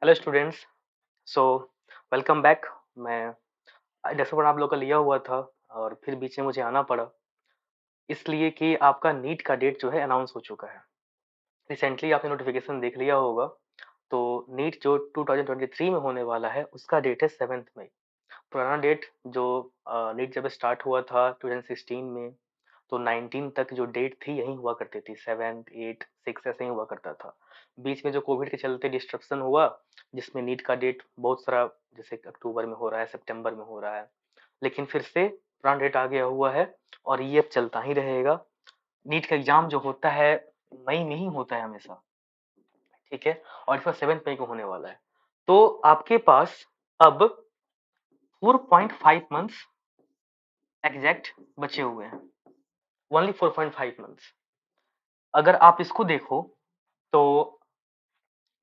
Hello students. So welcome back. मैं desk आप लोग का लिया हुआ था और फिर बीच में मुझे आना पड़ा इसलिए कि आपका नीट का डेट जो है अनाउंस हो चुका है। रिसेंटली आपने नोटिफिकेशन देख लिया होगा। तो नीट जो 2023 में होने वाला है उसका डेट है 7 मई। पुराना डेट जो नीट जब स्टार्ट हुआ था 2016 में, तो 19 तक जो डेट थी यही हुआ करती थी, 7, 8, 6 ऐसे ही हुआ करता था। बीच में जो कोविड के चलते डिस्ट्रप्शन हुआ, जिसमें नीट का डेट बहुत सारा जैसे अक्टूबर में हो रहा है, सितंबर में हो रहा है, लेकिन फिर से पुराना डेट आ गया हुआ है और ये अब चलता ही रहेगा। नीट का एग्जाम जो होता है मई में ही होता है हमेशा, ठीक है। और इस बार 7 मई को होने वाला है। तो आपके पास अब 4.5 मंथ्स एग्जैक्ट बचे हुए हैं। Only 4.5 months. अगर आप इसको देखो तो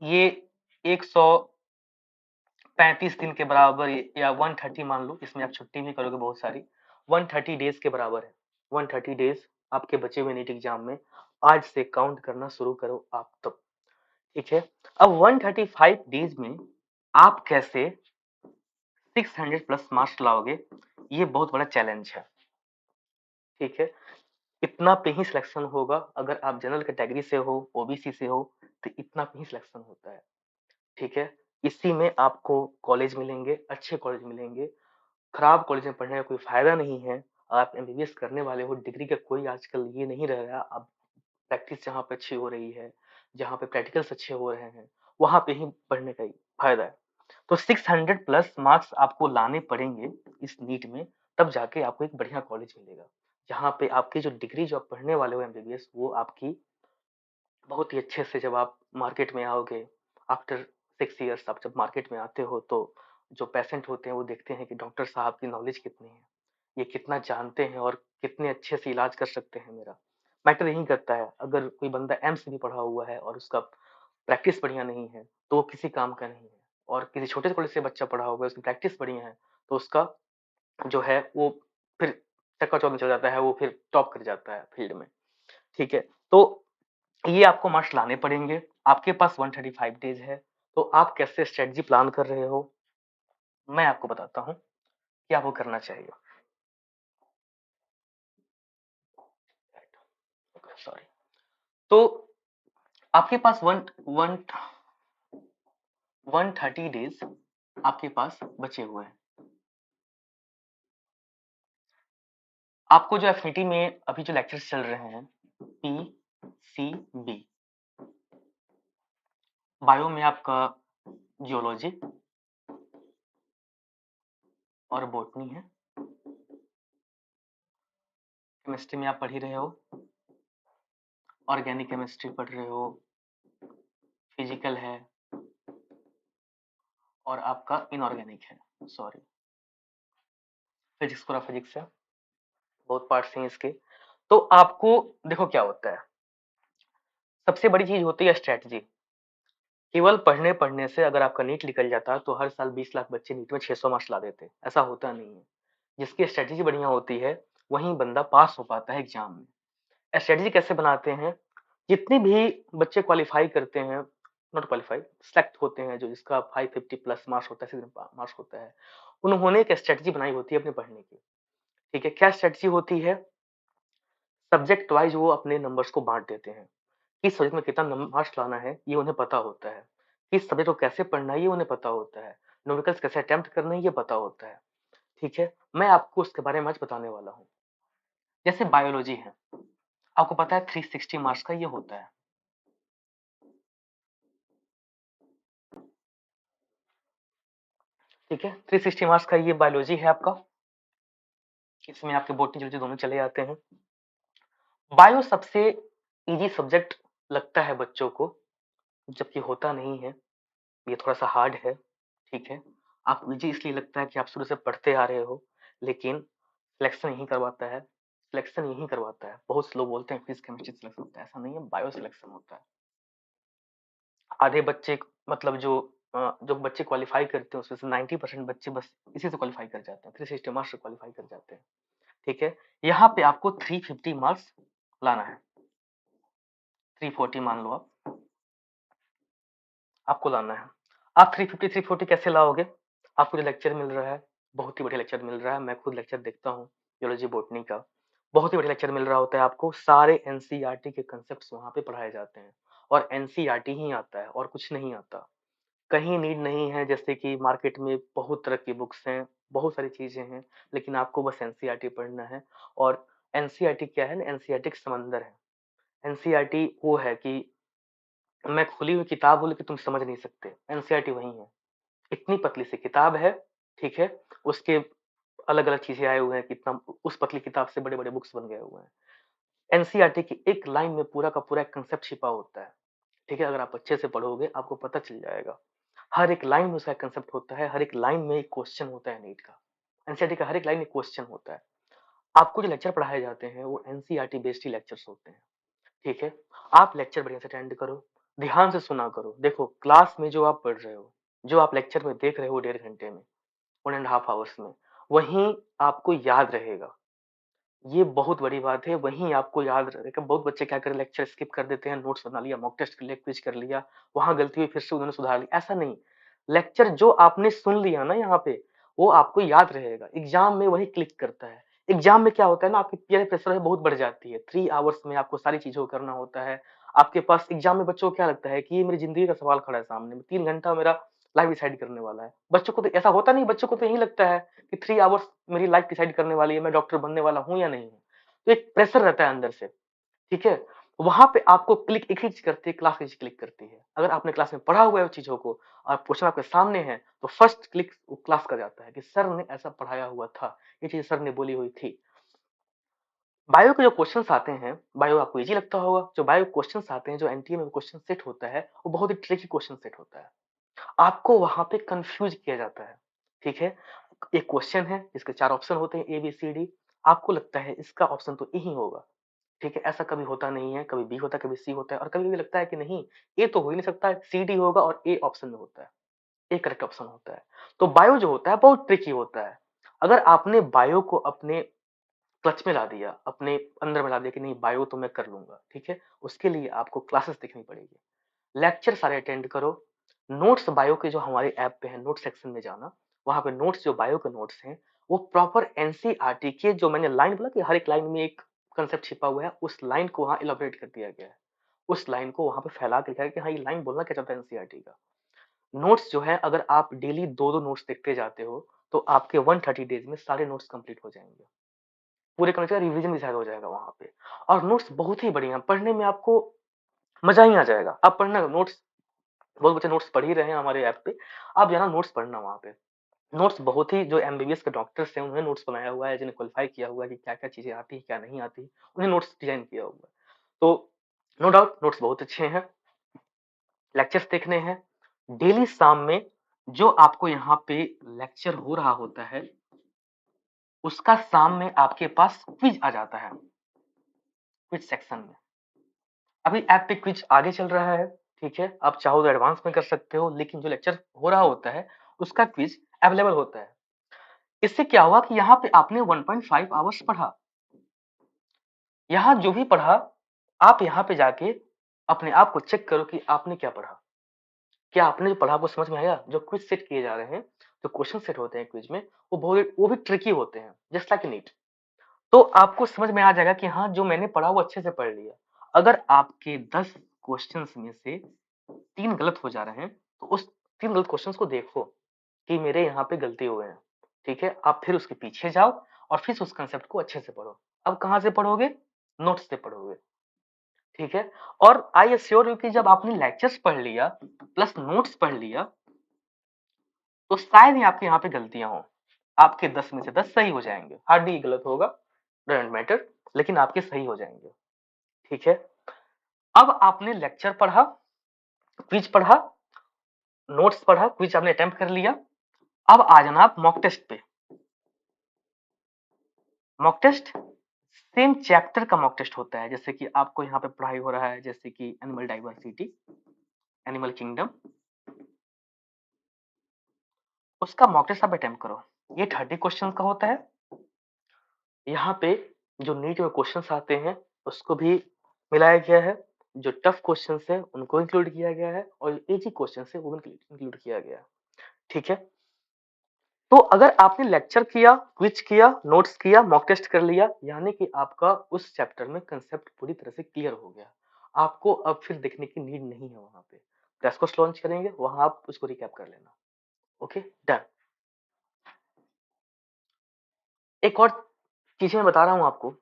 ये 135 दिन के बराबर या 130 मान लो, इसमें आप छुट्टी भी करोगे बहुत सारी, 130 डेज के बराबर है। 130 डेज आपके बचे हुए नीट एग्जाम में। आज से काउंट करना शुरू करो आप तब, ठीक है। अब 135 डेज में आप कैसे 600 प्लस मार्क्स लाओगे, ये बहुत बड़ा चैलेंज है, ठीक है। इतना पे ही सिलेक्शन होगा। अगर आप जनरल कैटेगरी से हो, ओबीसी से हो, तो इतना पे ही सिलेक्शन होता है, ठीक है। इसी में आपको कॉलेज मिलेंगे, अच्छे कॉलेज मिलेंगे। खराब कॉलेज में पढ़ने का कोई फायदा नहीं है। आप एमबीबीएस करने वाले हो, डिग्री का कोई आजकल ये नहीं रह गया। अब प्रैक्टिस जहाँ पे अच्छी हो रही है, जहाँ पे प्रैक्टिकल्स अच्छे हो रहे हैं, वहां पे ही पढ़ने का ही फायदा है। तो 600 प्लस मार्क्स आपको लाने पड़ेंगे इस नीट में, तब जाके आपको एक बढ़िया कॉलेज मिलेगा, जहाँ पे आपकी जो डिग्री जो आप पढ़ने वाले हो एमबीबीएस, वो आपकी बहुत ही अच्छे से जब आप मार्केट में आओगे आफ्टर 6 ईयर्स, आप जब मार्केट में आते हो तो जो पेशेंट होते हैं वो देखते हैं कि डॉक्टर साहब की नॉलेज कितनी है, ये कितना जानते हैं और कितने अच्छे से इलाज कर सकते हैं। मेरा मैटर यही करता है। अगर कोई बंदा एम्स भी पढ़ा हुआ है और उसका प्रैक्टिस बढ़िया नहीं है तो वो किसी काम का नहीं है, और किसी छोटे कॉलेज से बच्चा पढ़ा हुआ है, उसकी प्रैक्टिस बढ़िया है, तो उसका जो है वो फिर चक्का चौंध में चल जाता है, वो फिर टॉप कर जाता है फील्ड में, ठीक है। तो ये आपको मार्क्स लाने पड़ेंगे। आपके पास 135 डेज है। तो आप कैसे स्ट्रेटजी प्लान कर रहे हो, मैं आपको बताता हूँ कि आपको करना चाहिए। सॉरी। तो आपके पास वन वन 130 डेज आपके पास बचे हुए हैं। आपको जो एफिनिटी में अभी जो लेक्चर्स चल रहे हैं, पीसीबी, बायो में आपका जियोलॉजी और बॉटनी है, केमिस्ट्री में आप पढ़ ही रहे हो, ऑर्गेनिक केमिस्ट्री पढ़ रहे हो, फिजिकल है, और आपका इनऑर्गेनिक है, सॉरी, फिजिक्स, पूरा फिजिक्स है, बहुत पार्ट्स हैं इसके। तो आपको देखो क्या होता है, सबसे बड़ी चीज होती है स्ट्रेटजी। केवल पढ़ने पढ़ने से अगर आपका नीट निकल जाता तो हर साल 20 लाख बच्चे नीट में 600 मार्क्स ला देते। ऐसा होता नहीं है। जिसकी स्ट्रेटजी बढ़िया होती है वही बंदा पास हो पाता है एग्जाम में। स्ट्रेटजी कैसे बनाते हैं, जितने भी बच्चे क्वालिफाई करते हैं, नॉट क्वालिफाई, सेलेक्ट होते हैं, जो जिसका 550 प्लस मार्क्स होता है, मार्क्स होता है, उन्होंने एक स्ट्रेटजी बनाई होती है अपने पढ़ने की, ठीक है। क्या स्ट्रेटजी होती है, सब्जेक्ट वाइज वो अपने नंबर्स को बांट देते हैं। किस सब्जेक्ट में कितना मार्क्स लाना है ये उन्हें पता होता है, किस सब्जेक्ट को कैसे पढ़ना है ये उन्हें पता होता है, न्यूमेरिकल्स कैसे अटेम्प्ट करना है ये पता होता है, ठीक है। मैं आपको उसके बारे में आज बताने वाला हूँ। जैसे बायोलॉजी है, आपको पता है 360 मार्क्स का ये होता है, ठीक है। 360 मार्क्स का ये बायोलॉजी है आपका। इसमें आपके बॉटनी जूलॉजी दोनों चले जाते हैं। बायो सबसे इजी सब्जेक्ट लगता है बच्चों को, जबकि होता नहीं है, ये थोड़ा सा हार्ड है, ठीक है। आपको इजी इसलिए लगता है कि आप शुरू से पढ़ते आ रहे हो, लेकिन सिलेक्शन यही करवाता है, सिलेक्शन यही करवाता है। बहुत से लोग बोलते हैं फिजिक्स केमिस्ट्री सिलेक्शन होता है, ऐसा नहीं है, बायो सिलेक्शन होता है। आधे बच्चे, मतलब जो बच्चे क्वालिफाई करते हैं उसमें से 90% बच्चे बस इसी से क्वालिफाई कर जाते हैं, 360 मार्क्स से क्वालिफाई कर जाते हैं, ठीक है। यहाँ पे आपको 350 मार्क्स लाना है, 340 मान लो आप, आपको लाना है। आप 350 340 कैसे लाओगे? आपको जो लेक्चर मिल रहा है, बहुत ही बढ़िया लेक्चर मिल रहा है। मैं खुद लेक्चर देखता हूँ ज़ूलॉजी बॉटनी का। बहुत ही बढ़िया लेक्चर मिल रहा होता है आपको। सारे एनसीईआरटी के कांसेप्ट्स वहाँ पे पढ़ाए जाते हैं और एनसीईआरटी ही आता है और कुछ नहीं आता। कहीं नीड नहीं है, जैसे कि मार्केट में बहुत तरह की बुक्स हैं, बहुत सारी चीज़ें हैं, लेकिन आपको बस एनसीईआरटी पढ़ना है। और एनसीईआरटी क्या है ना, एनसीईआरटी एक समंदर है। एनसीईआरटी वो है कि मैं खुली हुई किताब हूँ लेकिन तुम समझ नहीं सकते, एनसीईआरटी वही है। इतनी पतली सी किताब है, ठीक है? उसके अलग-अलग चीज़ें आए हुए हैं, कितना उस पतली किताब से बड़े-बड़े बुक्स बन गए हुए हैं। एनसीईआरटी की एक लाइन में पूरा का पूरा एक कांसेप्ट छिपा होता है, ठीक है? अगर आप अच्छे से पढ़ोगे आपको पता चल जाएगा। हर एक लाइन में उसका कांसेप्ट होता है, हर एक लाइन में एक क्वेश्चन होता है नीट का। एनसीईआरटी का हर एक लाइन में क्वेश्चन होता है। आपको जो लेक्चर पढ़ाए जाते हैं वो एनसीईआरटी बेस्ड ही लेक्चर्स होते हैं, ठीक है? आप लेक्चर बढ़िया से अटेंड करो, ध्यान से सुना करो। देखो क्लास में जो आप पढ़ रहे हो, जो आप लेक्चर में देख रहे हो 1.5 घंटे में, 1 एंड हाफ आवर्स में, वहीं आपको याद रहेगा। ये बहुत बड़ी बात है, वहीं आपको याद रहेगा। बहुत बच्चे क्या करें, लेक्चर स्किप कर देते हैं, नोट्स बना लिया, मॉक टेस्ट के लिए क्विज कर लिया, वहाँ गलती हुई फिर से उन्होंने सुधार लिया, ऐसा नहीं। लेक्चर जो आपने सुन लिया ना यहाँ पे, वो आपको याद रहेगा, एग्जाम में वही क्लिक करता है। एग्जाम में क्या होता है ना, आपकी पीयर प्रेशर है बहुत बढ़ जाती है, 3 आवर्स में आपको सारी चीजों को करना होता है। आपके पास एग्जाम में बच्चों को क्या लगता है कि ये मेरी जिंदगी का सवाल खड़ा है सामने में, 3 घंटा मेरा लाइफ डिसाइड करने वाला है। बच्चों को तो ऐसा होता नहीं, बच्चों को तो यही लगता है कि 3 आवर्स मेरी लाइफ डिसाइड करने वाली है, मैं डॉक्टर बनने वाला हूँ या नहीं हूँ। तो एक प्रेशर रहता है अंदर से, ठीक है? वहां पे आपको क्लिक एक ही चीज करती है, क्लास की चीज क्लिक करती है। अगर आपने क्लास में पढ़ा हुआ है उन चीजों को और क्वेश्चन आपके सामने है, तो फर्स्ट क्लिक क्लास का जाता है कि सर ने ऐसा पढ़ाया हुआ था, ये चीज सर ने बोली हुई थी। बायो के जो क्वेश्चंस आते हैं, बायो आपको इजी लगता होगा। जो बायो क्वेश्चंस आते हैं, जो एनटीए में क्वेश्चन सेट होता है, वो बहुत ही ट्रिकी क्वेश्चन सेट होता है। आपको वहां पे कंफ्यूज किया जाता है, ठीक है? एक क्वेश्चन है जिसके 4 ऑप्शन होते हैं, ए बी सी डी। आपको लगता है इसका ऑप्शन तो ए ही होगा, ठीक है? ऐसा कभी होता नहीं है, कभी बी होता है, कभी सी होता है और कभी-कभी लगता है कि नहीं, ए तो हो ही नहीं सकता, सी डी होगा और ए ऑप्शन में होता है, ए करेक्ट ऑप्शन होता है। तो बायो जो होता है बहुत ट्रिकी होता है। अगर आपने बायो को अपने क्लच में ला दिया, अपने अंदर में ला दिया कि नहीं बायो तो मैं कर लूँगा, ठीक है? उसके लिए आपको क्लासेस देखनी पड़ेगी, लेक्चर सारे अटेंड करो। नोट्स बायो के जो हमारे ऐप पे है, नोट सेक्शन में जाना, वहाँ पे नोट्स जो बायो के नोट्स हैं, वो प्रॉपर एनसीईआरटी के जो मैंने लाइन बोला कि हर एक लाइन में एक कांसेप्ट छिपा हुआ है, उस लाइन को वहाँ इलैबोरेट कर दिया गया है। उस लाइन को वहाँ पे फैला के लिखा है कि हाँ, ये लाइन बोलना क्या चाहता है एनसीईआरटी का। नोट्स जो है अगर आप डेली 2-2 नोट्स देखते जाते हो, तो आपके 130 डेज़ में सारे नोट्स कंप्लीट हो जाएँगे। पूरे का रिवीजन भी शायद हो जाएगा वहाँ पे। और नोट्स बहुत ही बढ़िया, पढ़ने में आपको मज़ा ही आ जाएगा। आप पढ़ना नोट्स, बहुत बच्चे नोट्स पढ़ ही रहे हैं हमारे ऐप पे, आप जाना नोट्स पढ़ना वहाँ पे। नोट्स बहुत ही जो एमबीबीएस के डॉक्टर्स हैं, उन्होंने नोट्स बनाया हुआ है, जिन्हें क्वालिफ़ाई किया हुआ है कि क्या-क्या चीज़ें आती हैं, क्या नहीं आती, उन्हें नोट्स डिज़ाइन किया हुआ है। तो नो डाउट नोट्स बहुत अच्छे हैं, लेक्चर्स देखने हैं। डेली शाम में जो आपको यहाँ पे लेक्चर हो रहा होता है, उसका शाम में आपके पास क्विज़ आ जाता है, क्विज़ सेक्शन में। अभी ऐप पे क्विज़ आगे चल रहा है, ठीक है? आप चाहो तो एडवांस में कर सकते हो, लेकिन जो लेक्चर हो रहा होता है, उसका क्विज़ अवेलेबल होता है। इससे क्या हुआ कि यहाँ पे आपने 1.5 आवर्स पढ़ा। यहाँ जो भी पढ़ा, आप यहाँ पे जाके अपने आप को चेक करो कि आपने क्या पढ़ा। क्या आपने जो पढ़ा वो समझ में आया? जो क्विज़ सेट किए जा रहे हैं, जो क्वेश्चन सेट होते हैं क्विज़ में, वो भी ट्रिकी होते हैं, जस्ट लाइक नीट। तो आपको समझ में आ जाएगा कि हाँ, जो मैंने पढ़ा वो अच्छे से पढ़ लिया। अगर आपके 10 क्वेश्चंस में से 3 गलत हो जा रहे हैं, तो उस 3 गलत क्वेश्चंस को देखो कि मेरे यहाँ पे गलती हुए हैं, ठीक है? आप फिर उसके पीछे जाओ और फिर उस कांसेप्ट को अच्छे से पढ़ो। अब कहाँ से पढ़ोगे? नोट्स से पढ़ोगे, ठीक है? और आई एश्योर यू कि जब आपने लेक्चर्स पढ़ लिया, प्लस नोट्स पढ़ लिया, तो शायद ही आपके यहाँ पे गलतियाँ हों। आपके 10 में से 10 सही हो जाएँगे, हार्डली गलत होगा, डज़न्ट मैटर, लेकिन आपके सही हो जाएँगे, ठीक है? अब आपने लेक्चर पढ़ा, क्विज़ पढ़ा, नोट्स पढ़ा, क्विज़ आपने अटेम्प्ट कर लिया, अब आ जाना आप मॉक टेस्ट पे। मॉक टेस्ट सेम चैप्टर का मॉक टेस्ट होता है, जैसे कि आपको यहाँ पे पढ़ाई हो रहा है, जैसे कि एनिमल डाइवर्सिटी, एनिमल किंगडम, उसका मॉक टेस्ट आप अटेम्प्ट करो। ये 30 क्वेश्चन का होता है। यहाँ पे जो नीट में क्वेश्चंस आते हैं, उसको भी मिलाया गया है। जो टफ क्वेश्चन है उनको इंक्लूड किया गया है और इजी क्वेश्चन है वो भी इंक्लूड किया गया है। ठीक है, तो अगर आपने लेक्चर किया, क्विज किया, नोट्स किया, मॉक टेस्ट कर लिया, यानी कि आपका उस चैप्टर में कंसेप्ट पूरी तरह से क्लियर हो गया। आपको अब फिर देखने की नीड नहीं है वहां पे। टेस्ट कोर्स लॉन्च करेंगे, वहां आप उसको रिकैप कर लेना। Okay, done. एक और चीज मैं बता रहा हूँ आपको।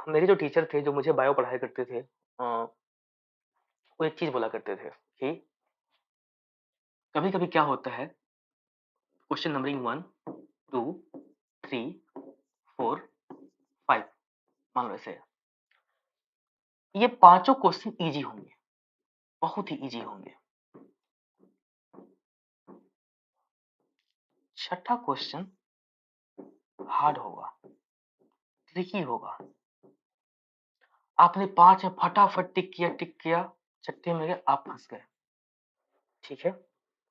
मेरे जो टीचर थे, जो मुझे बायो पढ़ाया करते थे, वो एक चीज बोला करते थे कि कभी कभी क्या होता है, क्वेश्चन नंबरिंग 1, 2, 3, 4, 5 मान लो ऐसे है। ये पांचों क्वेश्चन इजी होंगे, बहुत ही इजी होंगे। छठा क्वेश्चन हार्ड होगा, ट्रिकी होगा। आपने 5 में फटाफट टिक किया, छठे में गए आप फंस गए। ठीक है,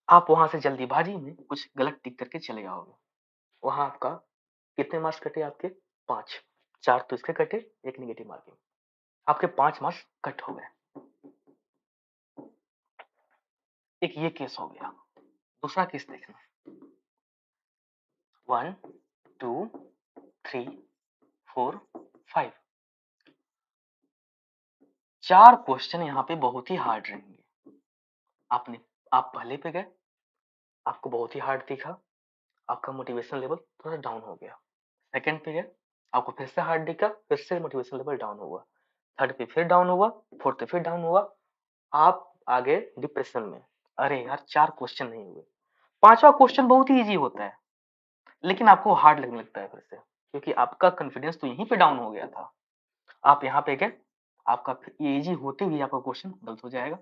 आप वहां से जल्दीबाजी में कुछ गलत टिक करके चले जाओगे। वहां आपका कितने मार्क्स कटे आपके? 5। 4 तो इसके कटे, एक नेगेटिव मार्किंग, आपके 5 मार्क्स कट हो गए। एक ये केस हो गया। दूसरा केस देखना, 1, 2, 3, 4, 5, 4 क्वेश्चन यहाँ पे बहुत ही हार्ड रहेंगे। आपने आप पहले पे गए, आपको बहुत ही हार्ड दिखा, आपका मोटिवेशन लेवल थोड़ा डाउन हो गया। सेकंड पे गए, आपको फिर से हार्ड दिखा, फिर से मोटिवेशन लेवल डाउन हुआ। थर्ड पे फिर डाउन हुआ, फोर्थ पे फिर डाउन हुआ, आप आगे डिप्रेशन में। अरे यार 4 क्वेश्चन नहीं हुए। पांचवा क्वेश्चन बहुत ही इजी होता है, लेकिन आपको हार्ड लगने लगता है फिर से, क्योंकि आपका कॉन्फिडेंस तो यहीं पे डाउन हो गया था। आप यहाँ पे गए, आपका ये इजी होते हुए आपका क्वेश्चन गलत हो जाएगा,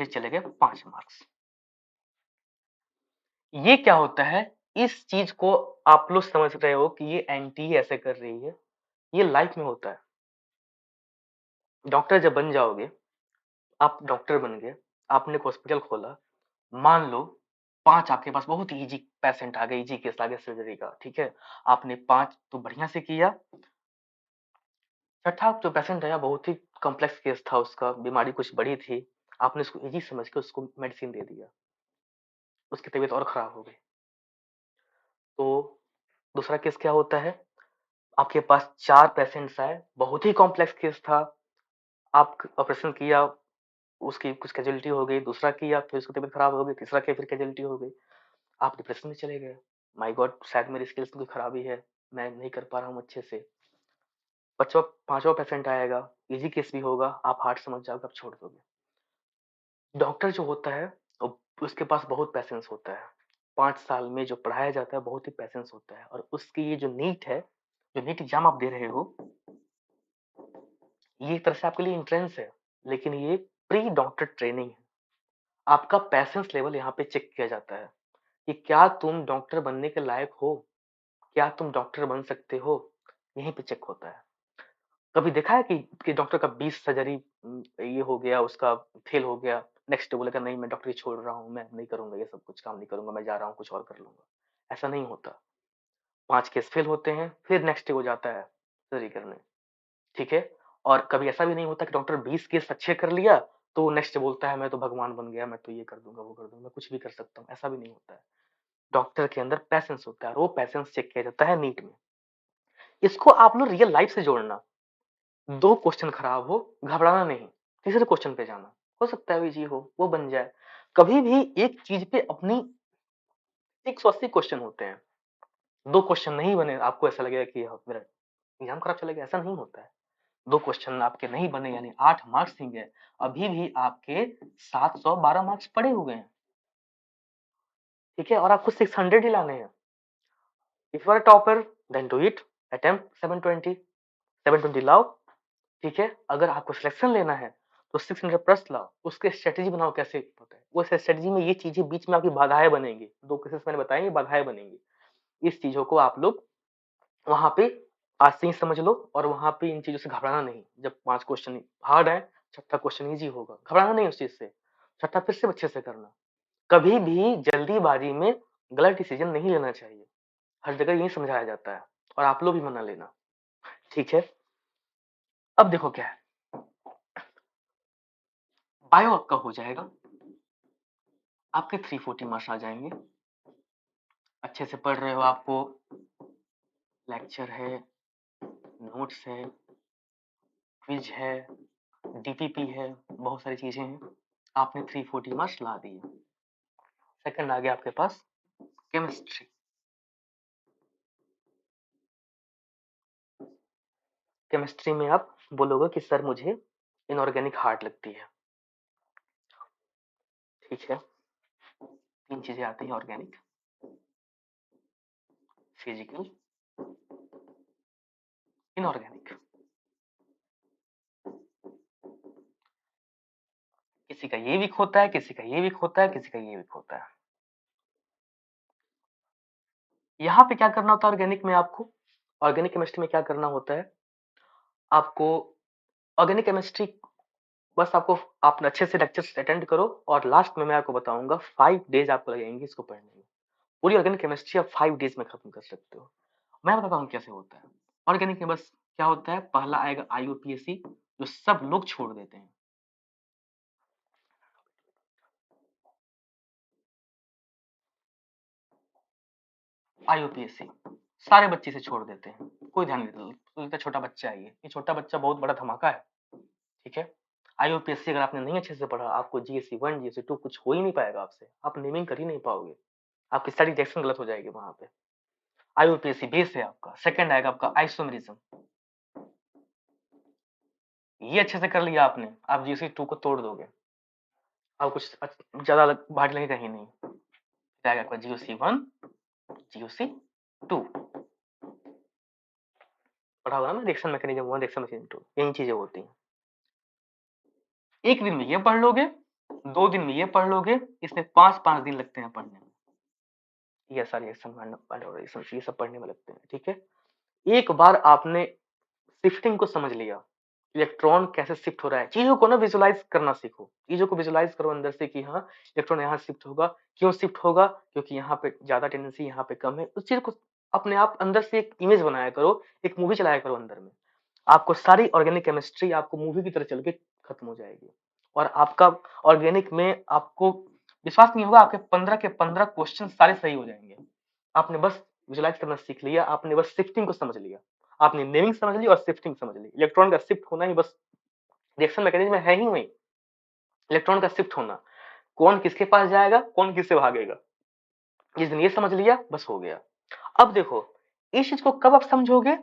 फिर चले गए 5 मार्क्स। ये क्या होता है, इस चीज को आप लोग समझ रहे हो कि ये एंटी ऐसे कर रही है, ये लाइफ में होता है। डॉक्टर जब बन जाओगे, आप डॉक्टर बन गए, आपने एक हॉस्पिटल खोला, मान लो 5 आपके पास बहुत इजी पेशेंट आ गए, इजी केस आ गया सर्जरी का, ठीक है, आपने 5 तो बढ़िया से किया। छठा जो पेशेंट आया बहुत ही कॉम्प्लेक्स केस था, उसका बीमारी कुछ बड़ी थी, आपने उसको इजी समझ के उसको मेडिसिन दे दिया, उसकी तबीयत और खराब हो गई। तो दूसरा केस क्या होता है, आपके पास 4 पेशेंट्स आए, बहुत ही कॉम्प्लेक्स केस था, आप ऑपरेशन किया, उसकी कुछ कैजुअलिटी हो गई, दूसरा किया फिर उसकी तबीयत खराब हो गई, तीसरा किया फिर कैजुअलिटी हो गई, आप डिप्रेशन में चले गए। माय गॉड, शायद मेरी स्किल्स में कोई खराबी है, मैं नहीं कर पा रहा हूँ अच्छे से। बच्चों, 5वां पेशेंट आएगा, इजी केस भी होगा, आप हार्ट समझ जाओगे, आप छोड़ दोगे। डॉक्टर जो होता है उसके पास बहुत पैसेंस होता है। 5 साल में जो पढ़ाया जाता है बहुत ही पैसेंस होता है, और उसकी ये जो नीट है, जो नीट एग्जाम आप दे रहे हो, ये एक तरह से आपके लिए एंट्रेंस है, लेकिन ये प्री डॉक्टर ट्रेनिंग है। आपका पैसेंस लेवल यहाँ पे चेक किया जाता है कि क्या तुम डॉक्टर बनने के लायक हो, क्या तुम डॉक्टर बन सकते हो, यहीं पे चेक होता है। कभी देखा है कि डॉक्टर का 20 सर्जरी ये हो गया, उसका फेल हो गया, नेक्स्ट डे बोलेगा नहीं मैं डॉक्टरी छोड़ रहा हूँ, मैं नहीं करूंगा, ये सब कुछ काम नहीं करूंगा, मैं जा रहा हूँ कुछ और कर लूंगा। ऐसा नहीं होता। 5 केस फेल होते हैं, फिर नेक्स्ट डे वो जाता है सर्जरी करने। ठीक है, और कभी ऐसा भी नहीं होता कि डॉक्टर 20 केस अच्छे कर लिया तो नेक्स्ट डे बोलता है मैं तो भगवान बन गया, मैं तो ये कर दूंगा वो कर दूंगा, मैं कुछ भी कर सकता हूँ, ऐसा भी नहीं होता है। डॉक्टर के अंदर पैसेंस होता है, और वो पैसेंस चेक किया जाता है नीट में। इसको आप लोग रियल लाइफ से जोड़ना। 2 क्वेश्चन खराब हो, घबराना नहीं, तीसरे क्वेश्चन पे जाना, हो सकता है इजी हो, वो बन जाए। कभी भी एक चीज पे अपनी 180 क्वेश्चन होते हैं, 2 क्वेश्चन नहीं बने आपको ऐसा लगेगा कि मेरा एग्जाम खराब चला गया, ऐसा नहीं होता है। 2 क्वेश्चन आपके नहीं बने यानी 8 मार्क्स ही गए, अभी भी आपके 712 मार्क्स पड़े हुए हैं। ठीक है, और आपको 600 ही लाने हैं। If you are topper then do it, attempt 720, 720 लाओ। ठीक है, अगर आपको सिलेक्शन लेना है तो 600 प्लस लाओ, उसके स्ट्रेटेजी बनाओ कैसे होता है, वो स्ट्रेटेजी में ये चीजें बीच में आपकी बाधाएं बनेंगी, 2 केसेस मैंने बताए, ये बाधाएं बनेंगी। इस चीजों को आप लोग वहां पे आज से ही समझ लो, और वहां पे इन चीजों से घबराना नहीं। जब 5 क्वेश्चन हार्ड है, छठा क्वेश्चन इजी होगा, घबराना नहीं उस चीज से, छठा फिर से अच्छे से करना। कभी भी जल्दीबाजी में गलत डिसीजन नहीं लेना चाहिए, हर जगह यही समझाया जाता है, और आप लोग भी मना लेना। ठीक है, अब देखो क्या है, बायो आपका हो जाएगा, आपके 340 मार्क्स आ जाएंगे। अच्छे से पढ़ रहे हो, आपको लेक्चर है, नोट्स है, क्विज है, डीपीपी है, बहुत सारी चीजें हैं। आपने 340 मार्क्स ला दिए। सेकंड आ गया आपके पास केमिस्ट्री। केमिस्ट्री में आप बोलोगे कि सर मुझे इनऑर्गेनिक हार्ड लगती है, ठीक है। तीन चीजें आती हैं, ऑर्गेनिक, फिजिकल, इनऑर्गेनिक। किसी का ये वीक होता है, किसी का ये वीक होता है, किसी का ये वीक होता है। यहाँ पे क्या करना होता है ऑर्गेनिक में आपको, ऑर्गेनिक केमिस्ट्री में क्या करना होता है आपको, ऑर्गेनिक केमिस्ट्री बस आपको, आप अच्छे से लेक्चर्स अटेंड करो और लास्ट में मैं आपको बताऊंगा 5 डेज आपको लगेंगे इसको पढ़ने में। पूरी ऑर्गेनिक केमिस्ट्री आप 5 डेज में खत्म कर सकते हो। मैं बताता हूँ कैसे होता है ऑर्गेनिक में। बस क्या होता है, पहला आएगा IUPAC, जो सब लोग छोड़ देते हैं। IUPAC सारे बच्चे से छोड़ देते हैं, कोई ध्यान नहीं देता, छोटा बच्चा है ये छोटा बच्चा बहुत बड़ा धमाका है, ठीक है। IUPAC अगर आपने नहीं अच्छे से पढ़ा, आपको GSC 1 GSC 2 कुछ हो ही नहीं पाएगा आपसे, आप नेमिंग कर ही नहीं पाओगे, आपकी स्टडी डायरेक्शन गलत हो जाएगी वहां पे। IUPAC बेस है आपका। सेकंड आएगा आपका आइसोमेरिज्म, ये अच्छे से कर लिया आपने, आप GSC 2 को तोड़ दोगे, आप कुछ ज्यादा भारी लगेगा ही नहीं। आएगा आपका GSC 1 GSC 2, पढ़ा होगा ना, रिएक्शन मैकेनिज्म 1 रिएक्शन मैकेनिज्म 2, यही चीजें होती हैं। एक दिन में ये पढ़ लोगे, 2 दिन में ये पढ़ लोगे, इसमें 5-5 दिन लगते हैं पढ़ने में, ये सारी रिएक्शन ये सब पढ़ने में लगते हैं, ठीक है। एक बार आपने शिफ्टिंग को समझ लिया, इलेक्ट्रॉन कैसे शिफ्ट हो रहा है, चीजों को ना विजुलाइज करना सीखो, चीजों को विजुलाइज करो अंदर से कि हाँ इलेक्ट्रॉन यहाँ शिफ्ट होगा, क्यों शिफ्ट होगा, क्योंकि यहाँ पे ज्यादा टेंडेंसी, यहाँ पे कम है। उस चीज को अपने आप अंदर से एक इमेज बनाया करो, एक मूवी चलाया करो अंदर में, आपको सारी ऑर्गेनिक केमिस्ट्री आपको मूवी की तरह चल के खत्म हो जाएगी। और आपका ऑर्गेनिक में आपको विश्वास नहीं होगा, आपके 15 के 15 क्वेश्चन सारे सही हो जाएंगे। आपने बस विजुलाइज करना सीख लिया, आपने बस शिफ्टिंग को समझ लिया, आपने नेमिंग समझ ली और शिफ्टिंग समझ ली। इलेक्ट्रॉन का शिफ्ट होना ही बस रिएक्शन मैकेनिज्म में है ही वही, इलेक्ट्रॉन का शिफ्ट होना, कौन किसके पास जाएगा, कौन किससे भागेगा, जिस दिन ये समझ लिया बस हो गया। अब देखो इस चीज को कब आप समझोगे,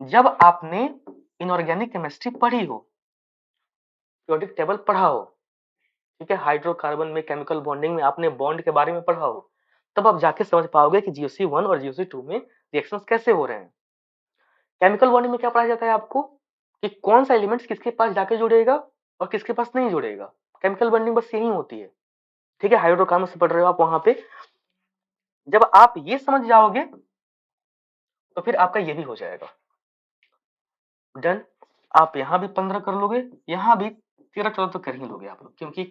जब आपने इनऑर्गेनिक केमिस्ट्री पढ़ी हो, पीरियोडिक टेबल पढ़ा हो, ठीक है, हाइड्रोकार्बन में केमिकल बॉन्डिंग में आपने बॉन्ड के बारे में पढ़ा हो, तब आप जाके समझ पाओगे कि GSC 1 और GSC 2 में रिएक्शंस कैसे हो रहे हैं। केमिकल बॉन्डिंग में क्या पढ़ा जाता है आपको, कि कौन सा एलिमेंट्स किसके पास जाके जुड़ेगा और किसके पास नहीं जुड़ेगा। केमिकल बॉन्डिंग बस यही होती है, ठीक है। हाइड्रोकार्बन से पढ़ रहे हो आप वहां पे, जब आप ये समझ जाओगे तो फिर आपका ये भी हो जाएगा डन। आप यहाँ भी 15 कर लोगे, यहाँ भी 13-14 तो कर ही लोगे आप लोग, क्योंकि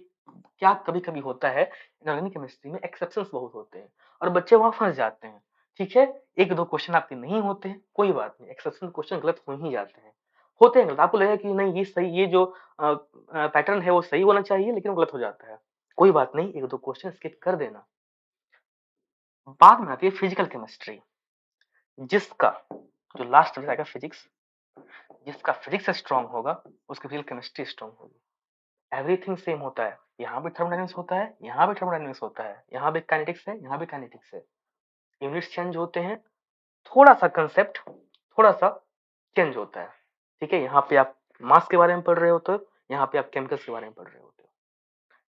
क्या कभी कभी होता है इनऑर्गेनिक केमिस्ट्री में एक्सेप्शंस बहुत होते हैं और बच्चे वहां फंस जाते हैं, ठीक है। एक दो क्वेश्चन आपके नहीं होते हैं, कोई बात नहीं, एक्सेप्शन क्वेश्चन गलत हो ही जाते हैं, होते हैं गलत, आपको लगेगा कि नहीं ये सही, ये जो पैटर्न है वो सही होना चाहिए, लेकिन गलत हो जाता है, कोई बात नहीं, एक दो क्वेश्चन स्किप कर देना। बाद में आती है फिजिकल केमिस्ट्री, जिसका जो लास्ट में आएगा फिजिक्स, जिसका फिजिक्स स्ट्रांग होगा उसकी फिजिकल केमिस्ट्री स्ट्रांग होगी। एवरीथिंग सेम होता है, यहाँ भी थर्मोडायनेमिक्स होता है, यहाँ भी थर्मोडायनेमिक्स होता है, यहाँ भी काइनेटिक्स है, यहाँ भी काइनेटिक्स है, यूनिट्स चेंज होते हैं, थोड़ा सा कंसेप्ट थोड़ा सा चेंज होता है, ठीक है। यहाँ पे आप मास के बारे में पढ़ रहे होते हो, यहाँ पे आप केमिकल्स के बारे में पढ़ रहे होते हो,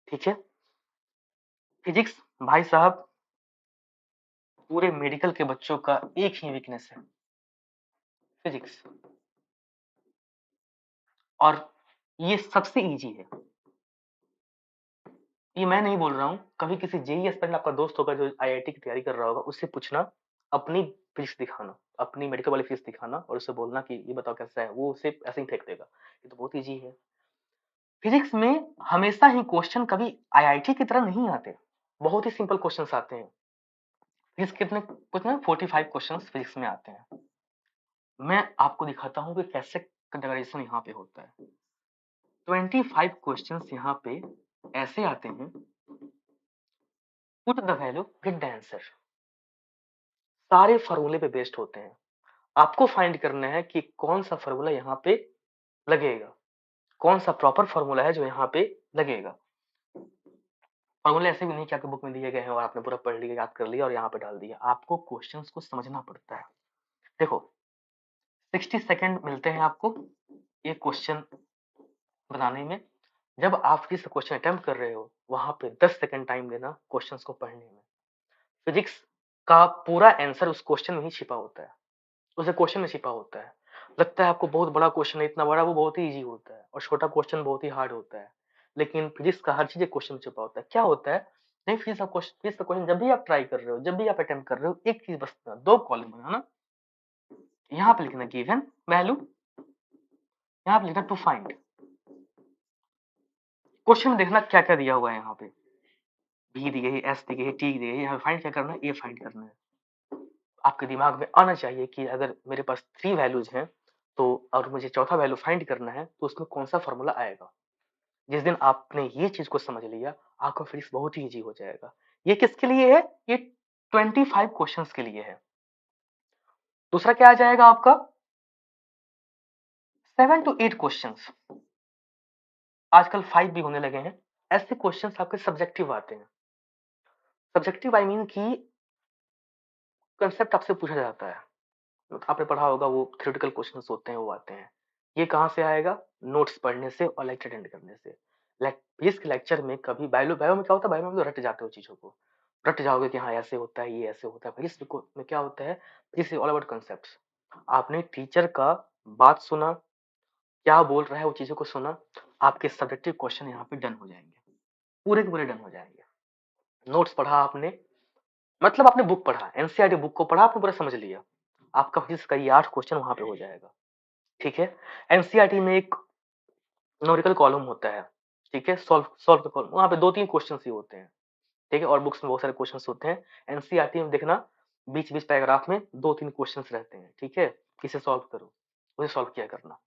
ठीक है। फिजिक्स भाई साहब पूरे मेडिकल के बच्चों का एक ही वीकनेस है, फिजिक्स, और ये सबसे इजी है। ये मैं नहीं बोल रहा हूँ, कभी किसी जेईई एस्पिरेंट आपका दोस्त होगा जो IIT की तैयारी कर रहा होगा, उससे पूछना, अपनी फिजिक्स दिखाना, अपनी मेडिकल वाली फिजिक्स दिखाना और उससे बोलना कि ये बताओ कैसा है, वो उसे ऐसे ही फेंक देगा, ये तो बहुत इजी है। फिजिक्स में हमेशा ही क्वेश्चन कभी IIT की तरह नहीं आते, बहुत ही सिंपल क्वेश्चन आते हैं। फिजिक्स कितने कुछ ना 45 क्वेश्चन फिजिक्स में आते हैं। मैं आपको दिखाता हूँ कि कैसे कैटेगराइजेशन यहाँ पे होता है। 25 क्वेश्चंस यहाँ पे ऐसे आते हैं, put the value get the answer, सारे फॉर्मूले पे बेस्ड होते हैं। आपको फाइंड करना है कि कौन सा फॉर्मूला यहाँ पे लगेगा, कौन सा प्रॉपर फॉर्मूला है जो यहाँ पे लगेगा। फॉर्मूले ऐसे भी नहीं कि आपके बुक में दिए गए हैं और आपने पूरा पढ़ लिया, याद कर लिया और यहाँ पे डाल दिया। आपको क्वेश्चंस को समझना पड़ता है। देखो 60 सेकंड मिलते हैं आपको एक क्वेश्चन बनाने में। जब आप जिस क्वेश्चन अटेम्प्ट कर रहे हो वहां पे 10 सेकंड टाइम देना क्वेश्चंस को पढ़ने में। फिजिक्स का पूरा आंसर उस क्वेश्चन में ही छिपा होता है, उस क्वेश्चन में छिपा होता है। लगता है आपको बहुत बड़ा क्वेश्चन है, इतना बड़ा, वो बहुत ही इजी होता है, और छोटा क्वेश्चन बहुत ही हार्ड होता है। लेकिन फिजिक्स का हर चीज क्वेश्चन में छिपा होता है। क्या होता है, नहीं, फिजिक्स का क्वेश्चन जब भी आप ट्राई कर रहे हो, जब भी आप अटेम्प्ट कर रहे हो, एक चीज बस दो कॉलम बनाना, यहाँ पे लिखना गिवन वैल्यू, यहाँ पे लिखना टू फाइंड। क्वेश्चन में देखना क्या क्या दिया हुआ है, यहाँ पे भी दी गई है, एस दी गई है, टी दी गई है, यहाँ फाइंड क्या करना है, ए फाइंड करना है। आपके दिमाग में आना चाहिए कि अगर मेरे पास 3 वैल्यूज हैं तो, और मुझे चौथा वैल्यू फाइंड करना है, तो उसमें कौन सा फॉर्मूला आएगा। जिस दिन आपने ये चीज को समझ लिया, आपका फिजिक्स बहुत ही इजी हो जाएगा। ये किसके लिए है, ये 25 क्वेश्चंस के लिए है। दूसरा क्या आ जाएगा आपका, 7 to 8 क्वेश्चंस, आजकल 5 भी होने लगे हैं। ऐसे क्वेश्चंस आपके सब्जेक्टिव आते हैं। सब्जेक्टिव आई मीन की कंसेप्ट आपसे पूछा जाता है, आपने पढ़ा होगा, वो थ्योरेटिकल क्वेश्चंस होते हैं, वो आते हैं। ये कहाँ से आएगा, नोट्स पढ़ने से और लेक्चर अटेंड करने से। फिजिक्स के लेक्चर में कभी बायो बायो में क्या होता है, बायो में तो रट जाते हो चीजों को, रट जाओगे कि हाँ ऐसे होता है, ये ऐसे होता है। फिजिक्स में क्या होता है, this is all about concepts. आपने टीचर का बात सुना, क्या बोल रहा है, वो चीजों को सुना, आपके सब्जेक्टिव क्वेश्चन यहाँ पे डन हो जाएंगे, पूरे के पूरे डन हो जाएंगे। नोट्स पढ़ा आपने, मतलब आपने बुक पढ़ा, एनसीईआरटी बुक को पढ़ा, आपने पूरा समझ लिया, आपका फिजिक्स का ये 8 क्वेश्चन वहां पे हो जाएगा। ठीक है, एनसीईआरटी में एक न्यूमेरिकल कॉलम होता है, ठीक है, सॉल्व सॉल्व कॉलम, वहां पे 2-3 क्वेश्चंस ही होते हैं। ठीक है, और बुक्स में बहुत सारे क्वेश्चंस होते हैं। एनसीईआरटी में देखना बीच बीच पैराग्राफ में 2-3 क्वेश्चंस रहते हैं। ठीक है, इसे सॉल्व करो, उसे सॉल्व किया करना।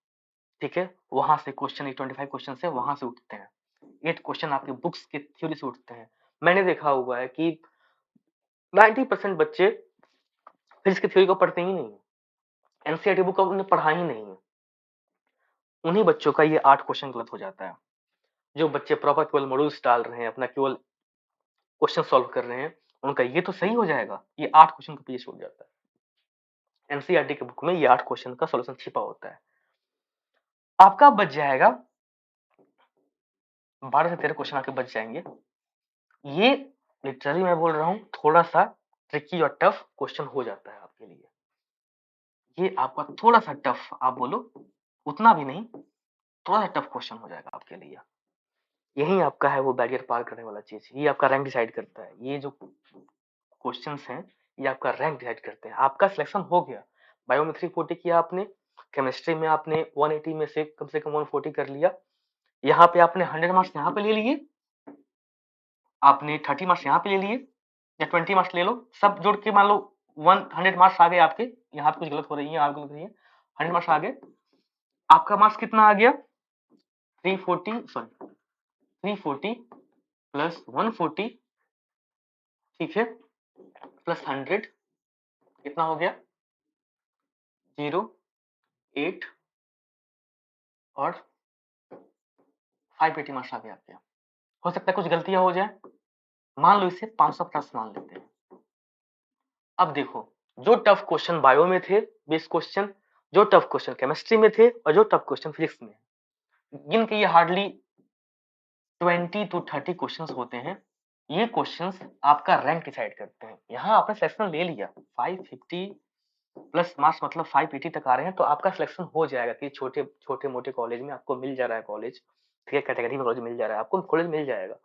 ठीक है, वहां से क्वेश्चन 25 क्वेश्चन है, वहां से उठते हैं। 8 क्वेश्चन आपके बुक्स के थ्योरी से उठते हैं। मैंने देखा हुआ है कि 90% बच्चे फिजिक्स की थ्योरी को पढ़ते ही नहीं, एनसीईआरटी बुक का उन्हें पढ़ा ही नहीं है। उन्हीं बच्चों का ये 8 क्वेश्चन गलत हो जाता है। जो बच्चे प्रॉपर केवल मॉड्यूल्स डाल रहे हैं, अपना केवल क्वेश्चन सॉल्व कर रहे हैं, उनका ये तो सही हो जाएगा, ये 8 क्वेश्चन का पेज छूट जाता है। एनसीईआरटी के बुक में ये 8 क्वेश्चन का सॉल्यूशन छिपा होता है। आपका बच जाएगा 12 से 13 क्वेश्चन आपके बच जाएंगे। ये लिटरली मैं बोल रहा हूँ, थोड़ा सा ट्रिकी और टफ क्वेश्चन हो जाता है आपके लिए। ये आपका थोड़ा सा टफ, आप बोलो उतना भी नहीं, थोड़ा सा टफ क्वेश्चन हो जाएगा आपके लिए। यही आपका है वो बैरियर पार करने वाला चीज, ये आपका रैंक डिसाइड करता है। ये जो क्वेश्चंस हैं, ये आपका रैंक डिसाइड करते हैं। आपका सिलेक्शन हो गया, बायो में 340 किया आपने, केमिस्ट्री में आपने 180 में से कम 140 कर लिया, यहाँ पे आपने 100 मार्क्स यहाँ पे ले लिए, आपने 30 मार्क्स यहाँ पे ले लिए, या 20 मार्क्स ले लो, सब जोड़ के मान लो 100 मार्क्स आ गए आपके। यहाँ पे कुछ गलत हो रही है, आपको गलत हो रही है, 100 मार्क्स आ गए। आपका मार्क्स कितना आ गया, 340, सॉरी 340 प्लस 140, ठीक है, प्लस 100, कितना हो गया, 0, 8 और 580 मार्क्स आ गया आपके। हो सकता है कुछ गलतियां हो जाए, मान लो इसे 500 प्लस मान लेते हैं। अब देखो, जो टफ क्वेश्चन बायो में थे 20 क्वेश्चन, जो टफ क्वेश्चन केमिस्ट्री में थे, और जो टफ क्वेश्चन फिजिक्स में, गिन के ये हार्डली 20 to 30 क्वेश्चंस होते हैं। ये क्वेश्चंस आपका रैंक डिसाइड करते हैं। यहाँ आपने सिलेक्शन ले लिया, 550 प्लस मार्क्स मतलब 580 तक आ रहे हैं, तो आपका सिलेक्शन हो जाएगा कि छोटे छोटे मोटे कॉलेज में आपको मिल जा रहा है कॉलेज, ठीक है, कैटेगरी में कॉलेज मिल जा रहा है आपको, कॉलेज मिल जाएगा।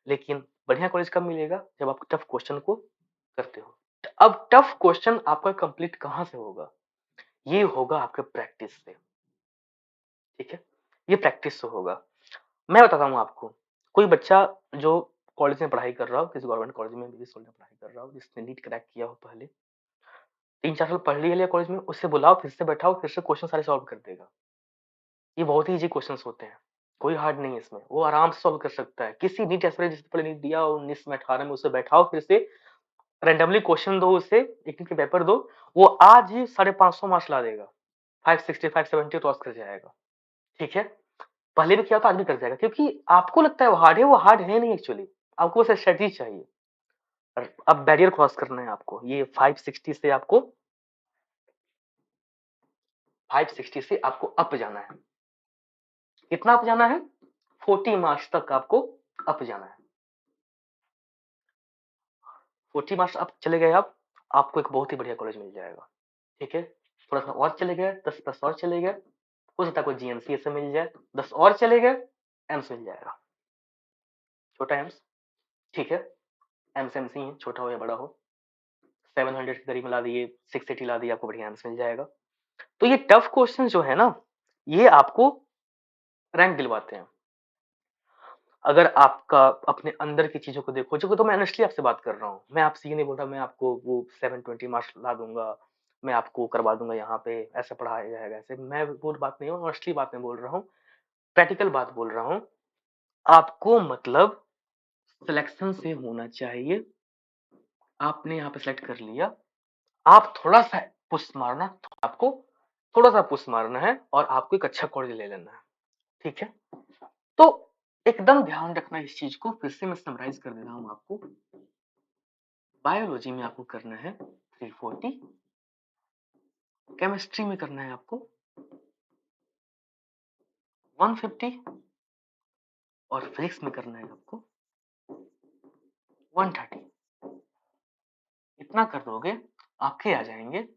लेकिन बढ़िया कॉलेज कब मिलेगा, जब आप टफ क्वेश्चन को करते हो। अब टफ क्वेश्चन आपका कंप्लीट कहाँ से होगा, ये होगा आपके प्रैक्टिस से। ठीक है, ये प्रैक्टिस से होगा। मैं बताता हूँ आपको, कोई बच्चा जो कॉलेज में पढ़ाई कर रहा हो, किसी गवर्नमेंट कॉलेज में भी पढ़ाई कर रहा हो, जिसने नीट क्रैक किया हो, पहले 3-4 साल पढ़ लिया कॉलेज में, उससे बुलाओ, फिर से बैठाओ, फिर से क्वेश्चन सारे सॉल्व कर देगा। ये बहुत ही इजी क्वेश्चंस होते हैं। कोई हार्ड नहीं है इसमें, वो आराम से सॉल्व कर सकता है। किसी नीट एस्पिरेंट जिसने पहले नीट दिया 19 में 18 में, उसे बैठाओ, फिर से रैंडमली क्वेश्चन दो, उसे एक के पेपर दो, वो आज ही 550 मार्क्स ला देगा, 560 570 क्रॉस कर जाएगा। ठीक है, पहले भी किया था, आज भी कर जाएगा, क्योंकि आपको लगता है वो हार्ड है, वो हार्ड है नहीं एक्चुअली, आपको बस स्ट्रेटजी चाहिए। अब बैरियर क्रॉस करना है आपको, ये 560 से आपको 560 से आपको अप जाना है। कितना अप जाना है? 40 मार्क्स तक आपको अप जाना है। 40 मार्क्स अप चले गए आप, आपको एक बहुत ही बढ़िया कॉलेज मिल जाएगा। ठीक है, थोड़ा सा और चले गए, 10 प्लस और चले गए, हो सकता है कोई जीएमसी से मिल जाए, 10 और चले गए, एम्स मिल जाएगा, छोटा एम्स। ठीक है, एम्स एम्स ही है, छोटा हो या बड़ा हो। 700 के करीब ला दिए, 680 ला दिए, आपको बढ़िया एम्स मिल जाएगा। तो ये टफ क्वेश्चन जो है ना, ये आपको रैंक दिलवाते हैं। अगर आपका अपने अंदर की चीजों को देखो, जो तो मैं ऑनेस्टली आपसे बात कर रहा हूँ, मैं आपसे ये नहीं बोल रहा मैं आपको वो 720 मार्क्स ला दूंगा, मैं आपको करवा दूंगा यहाँ पे ऐसा पढ़ाया जाएगा, ऐसे मैं वो बात नहीं, ऑनेस्टली बात मैं बोल रहा हूँ, प्रैक्टिकल बात बोल रहा हूँ। आपको मतलब सिलेक्शन से होना चाहिए, आपने यहाँ पे सेलेक्ट कर लिया, आप थोड़ा सा पुश मारना, आपको थोड़ा सा पुश मारना है और आपको एक अच्छा कॉलेज ले लेना है। ठीक है, तो एकदम ध्यान रखना इस चीज को, फिर से मैं समराइज कर दे रहा हूं आपको। बायोलॉजी में आपको करना है 340, केमिस्ट्री में करना है आपको 150 और फिजिक्स में करना है आपको 130। इतना कर दोगे आपके आ जाएंगे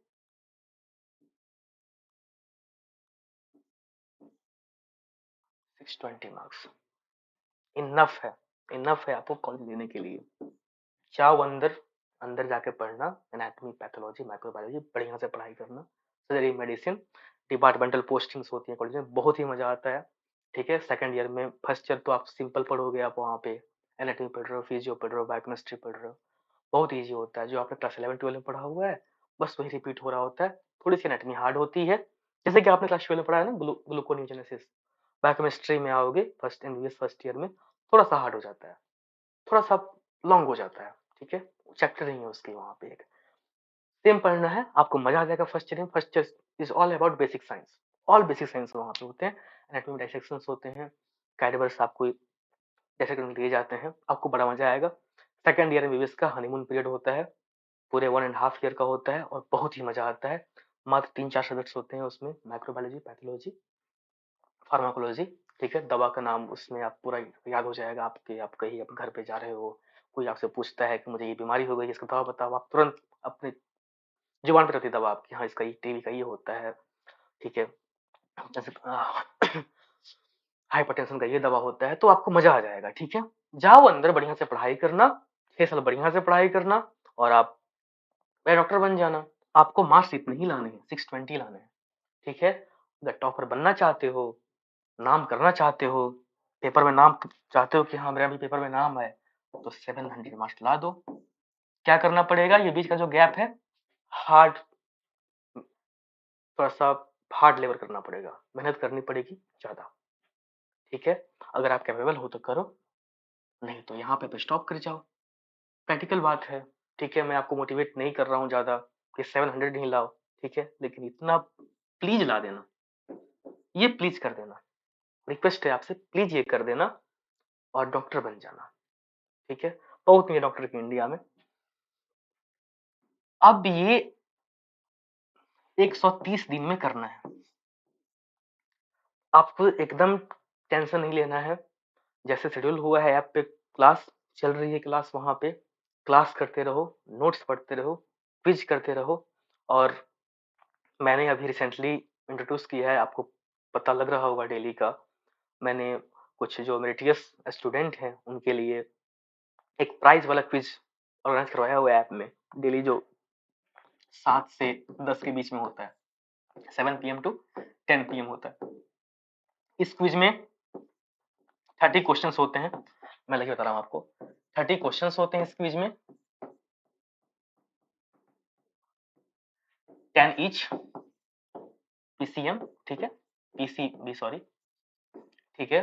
620 मार्क्स। इनफ है, इनफ है आपको कॉलेज लेने के लिए। जाओ अंदर, अंदर जाके पढ़ना, एनाटॉमी पैथोलॉजी माइक्रोबायोलॉजी बढ़िया से पढ़ाई करना, सर्जरी मेडिसिन, डिपार्टमेंटल पोस्टिंग्स होती है कॉलेज में, बहुत ही मजा आता है। ठीक है, सेकंड ईयर में, फर्स्ट ईयर तो आप सिंपल पढ़ोगे, आप वहाँ पे एनाटॉमी पढ़ रहे हो, फिजियो पढ़ रहे हो, बायोकेमिस्ट्री पढ़ रहे हो, बहुत ईजी होता है। जो आपने क्लास 11 12 में पढ़ा हुआ है बस वही रिपीट हो रहा होता है। थोड़ी सी एनाटॉमी हार्ड होती है, जैसे कि आपने क्लास 12 में पढ़ा है ना, ग्लूकोनियोजेनेसिस। बायोकेमिस्ट्री में आओगे फर्स्ट एमबीबीएस फर्स्ट ईयर में, थोड़ा सा हार्ड हो जाता है, थोड़ा सा लॉन्ग हो जाता है। ठीक है, चैप्टर नहीं है उसकी, वहां पे एक सेम पढ़ना है, आपको मजा आ जाएगा। फर्स्ट ईयर में, first year is all about basic science, all basic science वहां पे होते हैं, एनाटॉमी डाइसेक्शंस होते हैं, कैडेवर्स आपको डाइसेक्ट दिए जाते हैं, आपको बड़ा मजा आएगा। सेकंड ईयर में का हनीमून पीरियड होता है, पूरे 1.5 ईयर का होता है और बहुत ही मजा आता है। मात्र 3-4 सब्जेक्ट्स होते हैं उसमें, माइक्रोबायोलॉजी, पैथोलॉजी, फार्माकोलॉजी। ठीक है, दवा का नाम उसमें आप पूरा याद हो जाएगा आपके, आप कहीं आप घर पे जा रहे हो, कोई आपसे पूछता है कि मुझे ये बीमारी हो गई, इसका दवा बताओ, आप तुरंत अपने जुबान पे रहती दवा आपकी, हाँ इसका ये टीबी का ये होता है। ठीक है, जैसे हाइपरटेंशन का ये दवा होता है, तो आपको मजा आ जाएगा। ठीक है, जाओ अंदर बढ़िया से पढ़ाई करना, 6 साल बढ़िया से पढ़ाई करना और आप डॉक्टर बन जाना। आपको मार्क्स इतने ही लाने हैं, 620 लाने हैं। ठीक है, अगर टॉपर बनना चाहते हो, नाम करना चाहते हो, पेपर में नाम चाहते हो कि हाँ मेरा भी पेपर में नाम है, तो 700 मार्क्स ला दो। क्या करना पड़ेगा, ये बीच का जो गैप है, हार्ड, थोड़ा सा हार्ड लेबर करना पड़ेगा, मेहनत करनी पड़ेगी ज्यादा। ठीक है, अगर आप कैपेबल हो तो करो, नहीं तो यहाँ पे स्टॉप कर जाओ, प्रैक्टिकल बात है। ठीक है, मैं आपको मोटिवेट नहीं कर रहा हूँ ज्यादा कि 700 ही लाओ। ठीक है, लेकिन इतना प्लीज ला देना, ये प्लीज कर देना, रिक्वेस्ट है आपसे, प्लीज ये कर देना और डॉक्टर बन जाना। ठीक है, बहुत नहीं है डॉक्टर की इंडिया में। अब ये 130 दिन में करना है, आपको एकदम टेंशन नहीं लेना है। जैसे शेड्यूल हुआ है ऐप पे, क्लास चल रही है, क्लास वहां पे क्लास करते रहो, नोट्स पढ़ते रहो, क्विज करते रहो। और मैंने अभी रिसेंटली इंट्रोड्यूस किया है, आपको पता लग रहा होगा डेली का, मैंने कुछ जो मेरे टीएस स्टूडेंट हैं उनके लिए एक प्राइज वाला क्विज ऑर्गेनाइज करवाया हुआ है ऐप में, डेली जो 7 से 10 के बीच में होता है, 7 PM टू 10 PM होता है। इस क्विज में 30 क्वेश्चंस होते हैं, मैं लगे बता रहा हूँ आपको, 30 क्वेश्चंस होते हैं इस क्विज में, 10 ईच PCM। ठीक है, PCB सॉरी। ठीक है,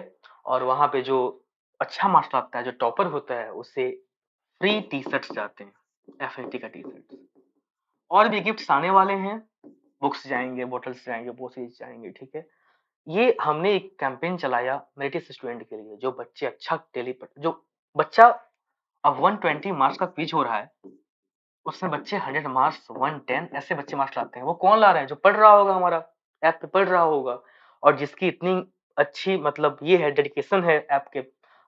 और वहाँ पे जो अच्छा मार्क्स लाता है, जो टॉपर होता है, उसे फ्री टी-शर्ट्स जाते हैं, एफएनटी का टी-शर्ट। और भी गिफ्ट्स आने वाले हैं, बुक्स जाएँगे, बॉटल्स जाएँगे, वो चीज़ जाएँगे, ठीक है? ये हमने एक कैंपेन चलाया मेरिटियस स्टूडेंट के लिए, जो बच्चे अच्छा डेली प जो बच्चा अब 120 मार्क्स का क्विज़ हो रहा है, उसमें बच्चे 100 मार्क्स, 110 ऐसे बच्चे मार्क्स लाते हैं। वो कौन ला रहा है? जो पढ़ रहा होगा हमारा, ऐप पे पढ़ रहा होगा और जिसकी इतनी अच्छी मतलब ये है डेडिकेशन है ऐप के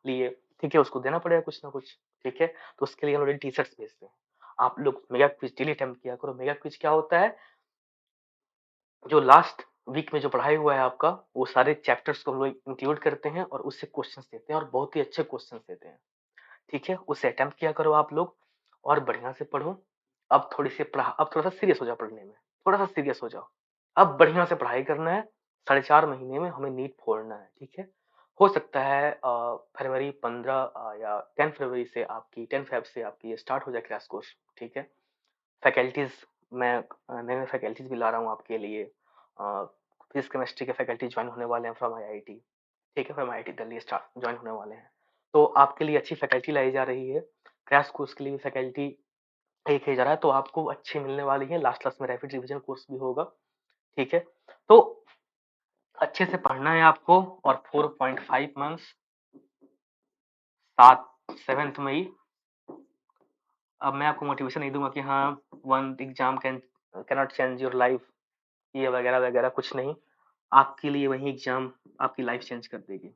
लिए, ठीक है? उसको देना पड़ेगा कुछ ना कुछ, ठीक है? तो उसके लिए हम ऑलरेडी टी-शर्ट्स भेजते हैं। आप लोग मेगा क्विज़ डेली अटेम्प्ट किया करो। मेगा क्विज़ क्या होता है? जो लास्ट वीक में जो पढ़ाई हुआ है आपका, वो सारे चैप्टर्स को हम लोग इंक्लूड करते हैं और उससे क्वेश्चंस देते हैं और बहुत ही अच्छे क्वेश्चंस देते हैं, ठीक है? उसे अटेम्प्ट किया करो आप लोग और बढ़िया से पढ़ो। अब थोड़ा-सा सीरियस हो जाओ पढ़ने में, थोड़ा-सा सीरियस हो जाओ। अब बढ़िया से पढ़ाई करना है, साढ़े 4 महीने में हमें नीट फोड़ना है, ठीक है? हो सकता है फरवरी 15 या 10 फरवरी से आपकी 10 फ़ेब से आपकी ये स्टार्ट हो जाए क्रैश कोर्स, ठीक है? फैकल्टीज़ मैं नए-नए फैकल्टीज़ भी ला रहा हूँ आपके लिए। फिज़िक्स, केमिस्ट्री के फैकल्टी जॉइन होने वाले हैं फ्रॉम आईआईटी, ठीक है? From IIT Delhi start join होने वाले हैं। तो आपके लिए अच्छी फैकल्टी लाई जा रही है। क्रैश कोर्स के लिए भी फैकल्टी एक ही जा रहा है, तो आपको अच्छी मिलने वाली है। लास्ट में रैपिड रिवीजन कोर्स भी होगा, ठीक है? तो अच्छे से पढ़ना है आपको और 4.5 मंथ्स 7 7th मई। अब मैं आपको मोटिवेशन नहीं दूँगा कि हाँ, one exam can not change your life, ये वगैरह-वगैरह कुछ नहीं। आपके लिए वही एग्ज़ाम आपकी लाइफ चेंज कर देगी।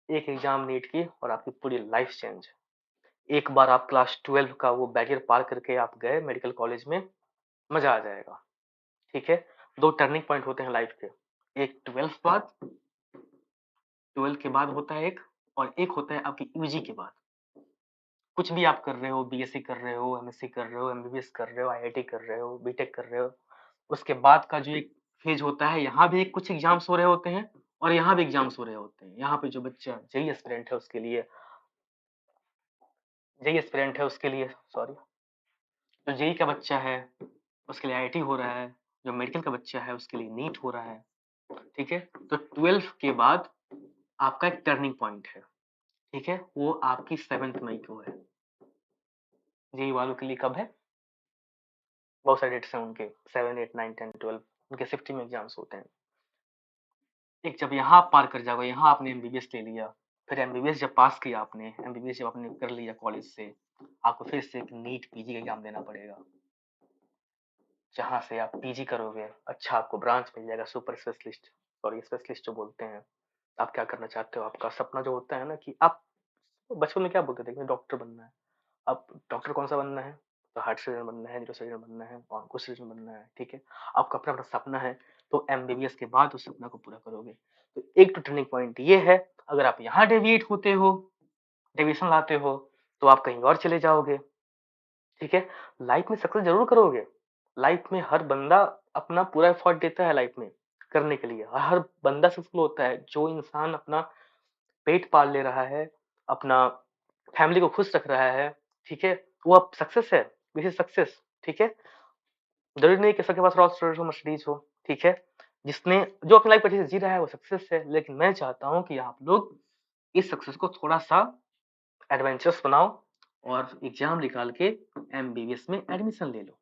एक एग्ज़ाम नीट की और आपकी पूरी लाइफ चेंज। एक बार आप क्लास 12 का वो बैरियर पार करके आप गए मेडिकल कॉलेज में, मज़ा आ जाएगा, ठीक है? 2 टर्निंग पॉइंट होते हैं लाइफ के, एक 12th के बाद होता है एक और एक होता है आपकी यूजी के बाद। कुछ भी आप कर रहे हो, बीएससी कर रहे हो, एमएससी कर रहे हो, एमबीबीएस कर रहे हो, आईआईटी कर रहे हो, बीटेक कर रहे हो, उसके बाद का जो एक फेज होता है, यहाँ भी कुछ एग्जाम्स हो रहे होते हैं और यहाँ भी एग्जाम्स हो रहे होते हैं। यहाँ पे जो बच्चा जेई एस्पिरेंट है उसके लिए सॉरी, जो जेई का बच्चा है उसके लिए आईआईटी हो रहा है, जो मेडिकल का बच्चा है उसके लिए नीट हो रहा है, ठीक है? तो 12 के बाद आपका एक टर्निंग पॉइंट है, ठीक है? वो आपकी 7th मई को है। जेई वालों के लिए कब है? बहुत सारे डेट्स हैं उनके, 7, 8, 9, 10, 12 उनके शिफ्ट में एग्जाम्स होते हैं। एक जब यहाँ आप पार कर जाओगे, यहाँ आपने एमबीबीएस ले लिया, फिर एमबीबीएस जब पास किया आपने, एमबीबीएस जब आपने कर लिया कॉलेज से, आपको फिर से एक नीट पीजी का एग्जाम देना पड़ेगा, जहाँ से आप पीजी करोगे। अच्छा आपको ब्रांच मिल जाएगा, सुपर स्पेशलिस्ट, सॉरी स्पेशलिस्ट जो बोलते हैं। आप क्या करना चाहते हो? आपका सपना जो होता है ना कि आप बचपन में क्या बोलते थे कि डॉक्टर बनना है। अब डॉक्टर कौन-सा बनना है? तो हार्ट सर्जन बनना है, न्यूरो सर्जन बनना है, ऑन्को सर्जन बनना है, ठीक है? आपका अपना-अपना सपना है, तो एमबीबीएस के बाद उस सपना को पूरा करोगे। तो एक तो टर्निंग पॉइंट ये है, अगर आप यहाँ डेविएट होते हो, डेविएशन लाते हो, तो आप कहीं और चले जाओगे, ठीक है? लाइफ में सक्सेस ज़रूर करोगे। लाइफ में हर बंदा अपना पूरा एफर्ट देता है लाइफ में करने के लिए। हर बंदा सक्सेसफुल होता है, जो इंसान अपना पेट पाल ले रहा है, अपना फैमिली को खुश रख रहा है, ठीक है? वो अब सक्सेस है, दिस इज़ सक्सेस, ठीक है? ज़रूरी नहीं कि सबके पास रॉल्स-रॉयस हो, मर्सिडीज़ हो, ठीक है? जिसने जो अपनी लाइफ अच्छे से जी रहा है वो सक्सेस है, लेकिन मैं चाहता हूँ कि आप लोग इस सक्सेस को थोड़ा-सा एडवेंचरस बनाओ और एग्ज़ाम निकाल के एमबीबीएस में एडमिशन ले लो।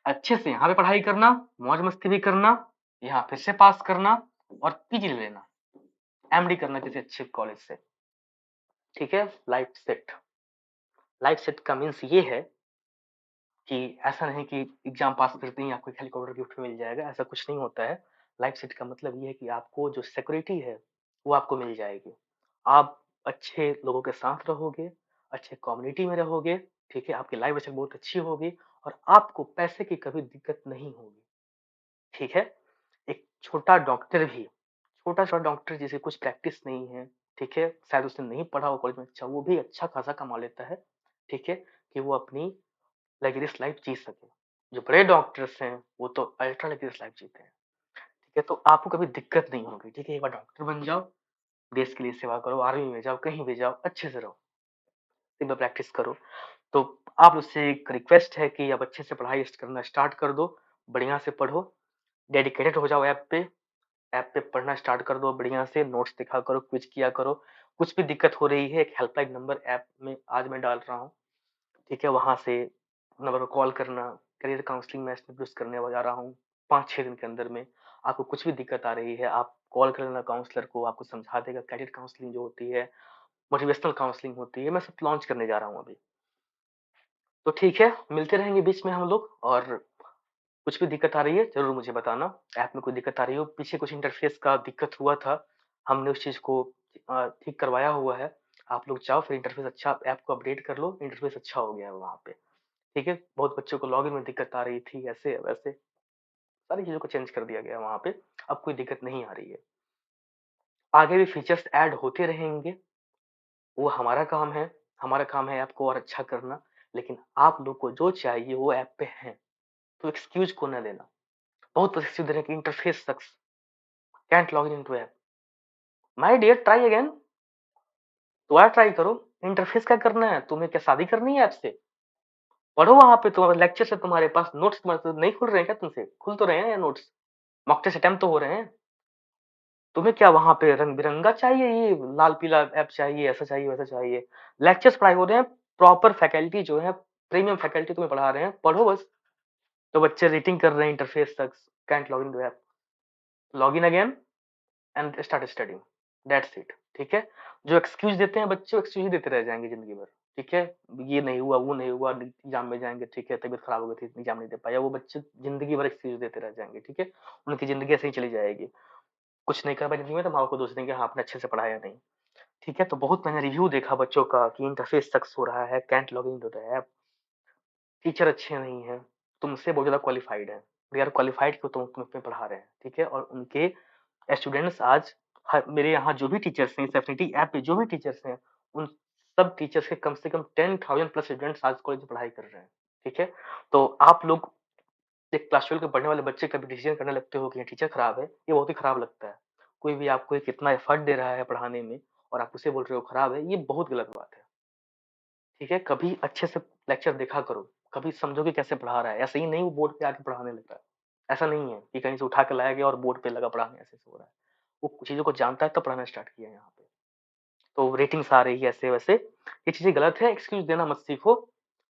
अच्छे से यहाँ पे पढ़ाई करना, मौज-मस्ती भी करना, यहाँ फिर से पास करना और पीजी ले लेना, एमडी करना किसी अच्छे कॉलेज से, ठीक है? Life set. लाइफ सेट का मीन्स ये है कि ऐसा नहीं कि एग्ज़ाम पास करते ही आपको एक हेलीकॉप्टर गिफ्ट मिल जाएगा, ऐसा कुछ नहीं होता है। लाइफ सेट का मतलब ये है कि आपको जो सिक्योरिटी है, वो आपको मिल जाएगी। आप अच्छे लोगों के साथ रहोगे, अच्छे कम्युनिटी में रहोगे, ठीक है? आपकी लाइफ बहुत अच्छी होगी और आपको पैसे की कभी दिक्कत नहीं होगी, ठीक है? एक छोटा-सा डॉक्टर जिसे कुछ प्रैक्टिस नहीं है, ठीक है? शायद उसने नहीं पढ़ा हो कॉलेज में अच्छा, वो भी अच्छा खासा कमा लेता है, ठीक है? कि वो अपनी लग्ज़रियस लाइफ़ जी सके। जो बड़े डॉक्टर्स हैं, वो तो अल्ट्रा लग्ज़रियस लाइफ़ जीते हैं, ठीक है? तो आपको कभी दिक्कत नहीं होगी, ठीक है? एक बार डॉक्टर बन जाओ, देश के लिए सेवा करो, आर्मी में जाओ, कहीं भी जाओ, अच्छे से रहो, दिन भर प्रैक्टिस करो। तो आप मुझसे एक रिक्वेस्ट है कि अब अच्छे से पढ़ाई करना स्टार्ट कर दो, बढ़िया से पढ़ो, डेडिकेटेड हो जाओ ऐप पे, ऐप पे पढ़ना स्टार्ट कर दो बढ़िया से, नोट्स देखा करो, क्विज किया करो। कुछ भी दिक्कत हो रही है, एक हेल्पलाइन नंबर ऐप में आज मैं डाल रहा हूँ, ठीक है? वहाँ से नंबर पर कॉल करना। करियर काउंसलिंग मैं इसमें इंट्रोड्यूस करने जा रहा हूँ 5-6 दिन के अंदर में। आपको कुछ भी दिक्कत आ रही है, आप कॉल कर लेना काउंसलर को, आपको समझा देगा। करियर काउंसलिंग जो होती है, मोटिवेशनल काउंसलिंग होती है, मैं सब लॉन्च करने जा रहा हूँ अभी। तो ठीक है, मिलते रहेंगे बीच में हम लोग, और कुछ भी दिक्कत आ रही है ज़रूर मुझे बताना। ऐप में कोई दिक्कत आ रही हो, पीछे कुछ इंटरफ़ेस का दिक्कत हुआ था, हमने उस चीज़ को ठीक करवाया हुआ है। आप लोग जाओ फिर इंटरफ़ेस अच्छा, ऐप को अपडेट कर लो, इंटरफ़ेस अच्छा हो गया है वहाँ पे, ठीक है? बहुत बच्चों को लॉगिन में दिक्कत आ रही थी, ऐसे-वैसे, सारी चीज़ों को चेंज कर दिया गया है वहाँ पे, अब कोई दिक्कत नहीं आ रही है। आगे भी फीचर्स ऐड होते रहेंगे, वो हमारा काम है ऐप को और अच्छा करना, लेकिन आप लोग को जो चाहिए वो ऐप पे है, तो एक्सक्यूज़ को ना देना। बहुत एक्सक्यूज़ दे रहे हैं कि interface sucks, can't log in into app. My dear try again, दोबारा ट्राई करो। इंटरफ़ेस क्या करना है? तुम्हें क्या शादी करनी है ऐप से? पढ़ो वहाँ पे, तुम्हारे लेक्चर्स है तुम्हारे पास, नोट्स तुम्हारे पास नहीं खुल रहे हैं क्या तुमसे? खुल तो रहे हैं नोट्स, मॉक टेस्ट अटेम्प्ट तो हो रहे हैं। तुम्हें क्या वहाँ पे रंग-बिरंगा चाहिए, ये लाल-पीला ऐप चाहिए, ऐसा चाहिए, वैसा चाहिए? लेक्चर्स पढ़ाई हो रहे हैं, प्रॉपर फैकल्टी जो है, प्रीमियम फैकल्टी तुम्हें पढ़ा रहे हैं, पढ़ो बस। तो बच्चे रेटिंग कर रहे हैं इंटरफ़ेस तक, can't log in to app, log in again and start studying, that's it, ठीक है? जो एक्सक्यूज़ देते हैं बच्चे, वो एक्सक्यूज़ ही देते रह जाएँगे ज़िंदगी भर, ठीक है? ये नहीं हुआ, वो नहीं हुआ, एग्ज़ाम में जाएँगे, ठीक है, तबीयत खराब हो गई थी, एग्ज़ाम नहीं दे पाया, वो बच्चे ज़िंदगी भर एक्सक्यूज़ देते रह जाएँगे, ठीक है? उनकी ज़िंदगी ऐसे ही चली जाएगी। कुछ नहीं कर पाए ज़िंदगी में तो माँ-बाप को दोष देंगे, हाँ, आपने अच्छे से पढ़ाया नहीं, ठीक है? तो बहुत मैंने रिव्यू देखा बच्चों का कि इंटरफ़ेस सक्स हो रहा है, can't log in to the app, teacher अच्छे नहीं हैं, तुमसे बहुत ज़्यादा क्वालिफ़ाइड हैं, दे आर क्वालिफ़ाइड कि तुम तुम्हें पढ़ा रहे हैं, ठीक है? और उनके स्टूडेंट्स आज मेरे यहाँ जो भी टीचर्स हैं, इस एफिनिटी ऐप पे जो भी टीचर्स हैं, उन सब टीचर्स के कम से कम 10,000 प्लस स्टूडेंट्स आज कॉलेज में पढ़ाई कर रहे हैं, ठीक है? तो आप लोग एक क्लास 12 के पढ़ने वाले बच्चे का भी डिसीजन करने लगते हो कि ये टीचर खराब है, ये बहुत ही खराब लगता है। कोई भी आपको कितना एफर्ट दे रहा है पढ़ाने में और आप उसे बोल रहे हो खराब है, ये बहुत गलत बात है, ठीक है? कभी अच्छे से लेक्चर देखा करो, कभी समझो कि कैसे पढ़ा रहा है, ऐसे ही नहीं वो बोर्ड पे आके पढ़ाने लग रहा है। ऐसा नहीं है कि कहीं से उठा के लाया गया और बोर्ड पे लगा पढ़ाने, ऐसे-ऐसे हो रहा है। वो चीज़ों को जानता है तब पढ़ाना स्टार्ट किया है यहाँ पे। तो रेटिंग्स आ रही है ऐसे-वैसे, ये चीज़ें गलत है, एक्सक्यूज़ देना मत सीखो।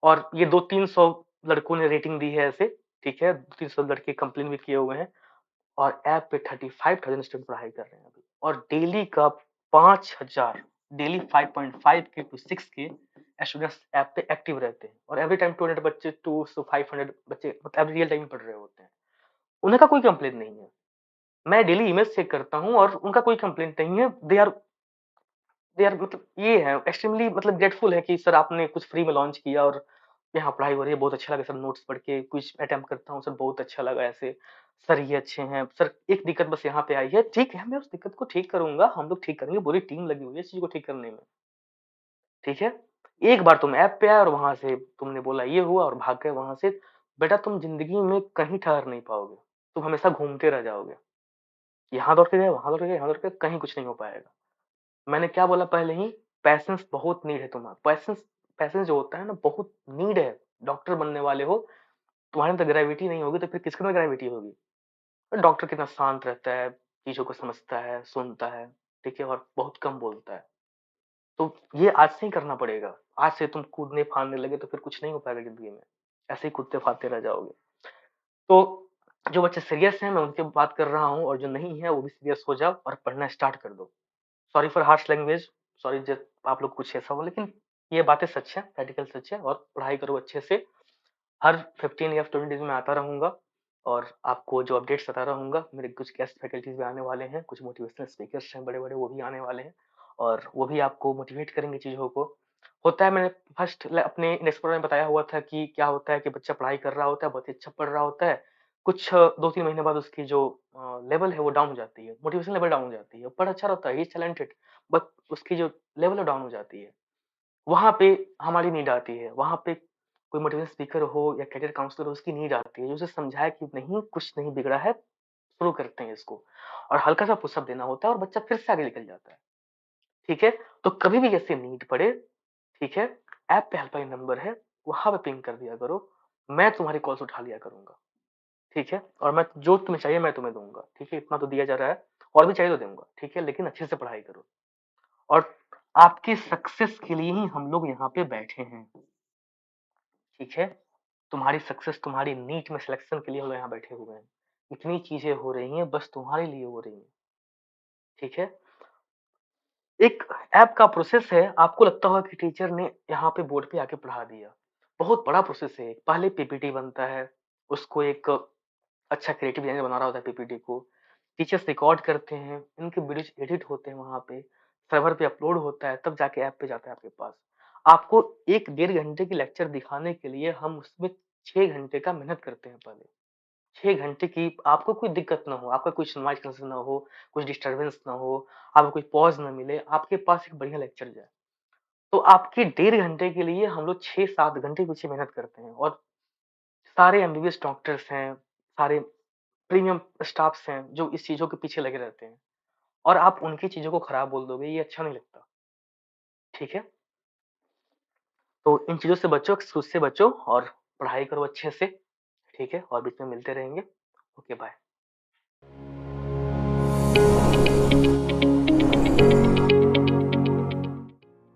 और ये 2-300 लड़कों ने रेटिंग दी है ऐसे, ठीक है? 300 लड़के कंप्लेन भी किए हुए हैं और ऐप पे 35,000 स्टूडेंट पढ़ाई कर रहे हैं अभी, और डेली का 5,000, डेली 5.5 के टू 6 के स्टूडेंट्स ऐप पे एक्टिव रहते हैं, और एवरी टाइम 200 बच्चे, 2 से 500 बच्चे मतलब रियल टाइम में पढ़ रहे होते हैं। उनका कोई कंप्लेंट नहीं है। मैं डेली ईमेल चेक करता हूँ और उनका कोई कंप्लेंट नहीं है। दे आर मतलब ये है एक्सट्रीमली मतलब ग्रेटफुल है कि सर आपने कुछ फ्री में लॉन्च किया और यहाँ पढ़ाई हो रही है, बहुत अच्छा लगा सर, नोट्स पढ़ के क्विज अटेम्प्ट करता हूँ सर, बहुत अच्छा लगा ऐसे। सर ये अच्छे हैं, सर एक दिक्कत बस यहाँ पे आई है, ठीक है मैं उस दिक्कत को ठीक करूँगा, हम लोग ठीक करेंगे, पूरी टीम लगी हुई है इस चीज़ को ठीक करने में, ठीक है? एक बार तुम ऐप पे आए और वहाँ से तुमने बोला ये हुआ और भाग गए वहाँ से, बेटा तुम ज़िंदगी में कहीं ठहर नहीं पाओगे, तुम हमेशा घूमते रह जाओगे। यहाँ दौड़ के गए, वहाँ दौड़ के गए, यहाँ दौड़ के, कहीं कुछ नहीं हो पाएगा। मैंने क्या बोला पहले ही, पैशंस बहुत नीड है तुम्हारा, पैशंस पैशंस जो होता है ना बहुत नीड है। डॉक्टर बनने वाले हो, तुम्हारे अंदर ग्रेविटी नहीं होगी तो फिर किसके अंदर ग्रेविटी होगी? डॉक्टर कितना शांत रहता है, चीज़ों को समझता है, सुनता है, ठीक है? और बहुत कम बोलता है। तो ये आज से ही करना पड़ेगा। आज से तुम कूदने-फांदने लगे तो फिर कुछ नहीं हो पाएगा ज़िंदगी में। ऐसे ही कूदते-फादते रह जाओगे। तो जो बच्चे सीरियस हैं मैं उनकी बात कर रहा हूँ, और जो नहीं है वो भी सीरियस हो जाओ और पढ़ना स्टार्ट कर दो। Sorry for harsh language, sorry जब आप लोग कुछ ऐसा हो, लेकिन ये बातें सच है, प्रैक्टिकल सच है, और पढ़ाई करो अच्छे से। हर 15 या 20 डेज़ में आता रहूँगा और आपको जो अपडेट्स देता रहूँगा। मेरे कुछ गेस्ट फैकल्टीज़ भी आने वाले हैं, कुछ मोटिवेशनल स्पीकर्स हैं बड़े-बड़े, वो भी आने वाले हैं और वो भी आपको मोटिवेट करेंगे चीज़ों को। होता है, मैंने फर्स्ट अपने नेक्स्ट में बताया हुआ था कि क्या होता है कि बच्चा पढ़ाई कर रहा होता है, बहुत ही अच्छा पढ़ रहा होता है। कुछ 2-3 महीने बाद उसकी जो लेवल है वो डाउन हो जाती है, मोटिवेशन लेवल डाउन हो जाती है। पढ़ अच्छा रहता है, ही इज़ टैलेंटेड, बट उसकी जो लेवल है डाउन हो जाती है। वहाँ पे हमारी नीड आती है, वहाँ पे कोई मोटिवेशनल स्पीकर हो या करियर काउंसलर हो, उसकी नीड आती है, जो उसे समझाए कि नहीं कुछ नहीं बिगड़ा है, शुरू करते हैं इसको, और हल्का-सा पुशअप देना होता है और बच्चा फिर से आगे निकल जाता है, ठीक है? तो कभी भी ऐसी नीड पड़े, ठीक है? ऐप पे हेल्पलाइन नंबर है, वहाँ पे पिंग कर दिया करो, मैं तुम्हारी कॉल्स उठा लिया करूँगा, ठीक है? और मैं जो तुम्हें चाहिए मैं तुम्हें दूँगा, ठीक है? इतना तो दिया जा रहा है, और भी चाहिए तो दूँगा, ठीक है? लेकिन अच्छे से पढ़ाई करो और आपकी सक्सेस के लिए ही हम लोग यहाँ पे बैठे हैं, ठीक है? तुम्हारी सक्सेस, तुम्हारी नीट में सिलेक्शन के लिए हम लोग यहाँ बैठे हुए हैं। इतनी चीज़ें हो रही हैं, बस तुम्हारे लिए हो रही हैं, ठीक है? एक ऐप का प्रोसेस है, आपको लगता होगा कि टीचर ने यहाँ पे बोर्ड पे आके पढ़ा दिया। बहुत बड़ा प्रोसेस है, पहले पीपीटी बनता है, उसको एक अच्छा क्रिएटिव डिज़ाइनर बना रहा होता है पीपीटी को, टीचर्स रिकॉर्ड करते हैं, इनके वीडियोज़ एडिट होते हैं वहाँ पे, सर्वर पे अपलोड होता है, तब जाके ऐप पे जाता है आपके पास। आपको 1 डेढ़ घंटे की लेक्चर दिखाने के लिए हम उसमें 6 घंटे का मेहनत करते हैं पहले। 6 घंटे की आपको कोई दिक्कत ना हो, आपका कोई नॉइज़ कैंसलेशन ना हो, कुछ डिस्टर्बेंस ना हो, आपको कोई पॉज़ ना मिले, आपके पास एक बढ़िया लेक्चर जाए। तो आपके डेढ़ घंटे के लिए हम लोग 6-7 घंटे पीछे मेहनत करते हैं और सारे एमबीबीएस डॉक्टर्स हैं, सारे प्रीमियम स्टाफ्स हैं, जो इस चीज़ों के पीछे लगे रहते हैं और आप उनकी चीज़ों को खराब बोल दोगे, ये अच्छा नहीं लगता, ठीक है? तो इन चीज़ों से बचो, एक्सक्यूज़ से बचो और पढ़ाई करो अच्छे से, ठीक है? और बीच में मिलते रहेंगे। Okay, bye.